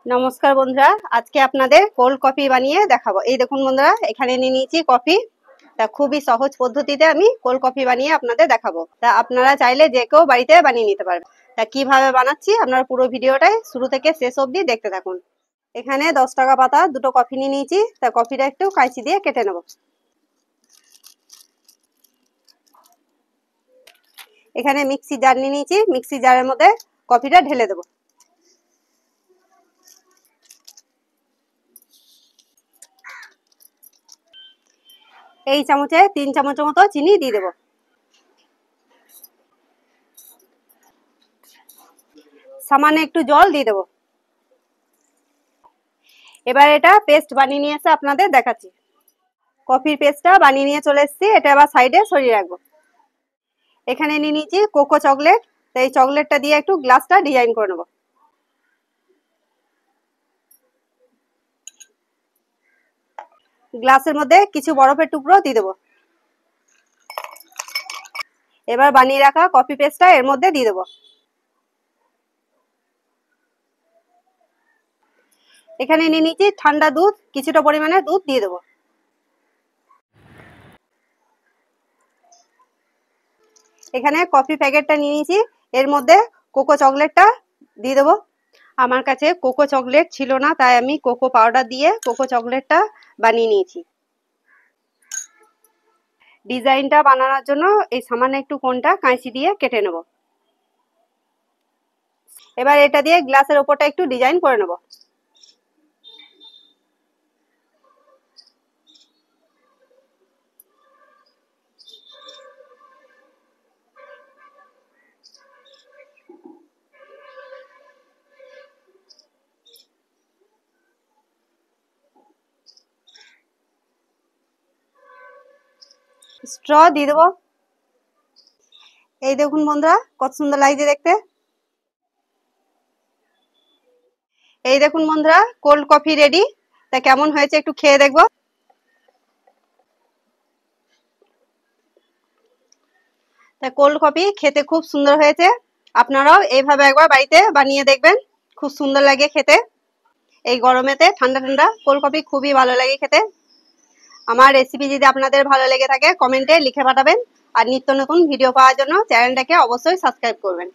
নমস্কার বন্ধুরা, আজকে আপনাদের কোল্ড কফি বানিয়ে দেখাবো। এই দেখুন বন্ধুরা, এখানে নিয়ে নিয়েছি কফি। তা খুবই সহজ পদ্ধতিতে আমি কোল্ড কফি বানিয়ে আপনাদের দেখাবো। তা আপনারা চাইলে যে কেউ বাড়িতে বানিয়ে নিতে পারবেন। তা কিভাবে বানাচ্ছি আপনারা পুরো ভিডিওটাই শুরু থেকে শেষ অবধি দেখতে থাকুন। এখানে 10 টাকা পাতা দুটো কফি নিয়ে নিয়েছি। তা কফিটা একটু কাঁচি দিয়ে কেটে নেব। এখানে মিক্সি জার নিয়ে নিয়েছি, মিক্সি জারের মধ্যে কফিটা ঢেলে দেবো। এই চামচে 3 চামচের মতো চিনি দিয়ে দেবো। সামান্য একটু জল দিয়ে দেবো। এবার এটা পেস্ট বানিয়ে নিয়ে এসে আপনাদের দেখাচ্ছি। কফির পেস্টটা বানিয়ে নিয়ে চলে এসেছি, এটা আবার সাইডে সরিয়ে রাখবো। এখানে নিয়ে নিয়েছি কোকো চকলেট। তো এই চকলেটটা দিয়ে একটু গ্লাসটা ডিজাইন করে নেবো। গ্লাসের মধ্যে কিছু বরফের টুকরো দিয়ে দেবো। এবার বানিয়ে রাখা কফি পেস্টটা এর মধ্যে দিয়ে দেবো। এখানে নিয়ে নিয়েছি ঠান্ডা দুধ, কিছুটা পরিমাণে দুধ দিয়ে দেবো। এখানে কফি প্যাকেটটা নিয়ে নিয়েছি, এর মধ্যে কোকো চকলেটটা দিয়ে দেবো। আমার কাছে কোকো চকলেট ছিল না, তাই আমি কোকো পাউডার দিয়ে কোকো চকলেটটা বানিয়ে নিয়েছি। ডিজাইনটা বানানোর জন্য এই সামান্য একটু কোণটা কাঁচি দিয়ে কেটে নেব। এবার এটা দিয়ে গ্লাসের ওপরটা একটু ডিজাইন করে নেব। স্ট্র দিয়ে দেবো। এই দেখুন বন্ধুরা, কত সুন্দর লাগছে দেখতে। এই দেখুন বন্ধুরা, কোল্ড কফি রেডি। তা কেমন হয়েছে একটু খেয়ে দেখবো। তা কোল্ড কফি খেতে খুব সুন্দর হয়েছে। আপনারাও এইভাবে একবার বাড়িতে বানিয়ে দেখবেন, খুব সুন্দর লাগে খেতে। এই গরমেতে ঠান্ডা ঠান্ডা কোল্ড কফি খুবই ভালো লাগে খেতে। আমার রেসিপি যদি আপনাদের ভালো লেগে থাকে কমেন্টে লিখে পাঠাবেন। আর নিত্য নতুন ভিডিও পাওয়ার জন্য চ্যানেলটাকে অবশ্যই সাবস্ক্রাইব করবেন।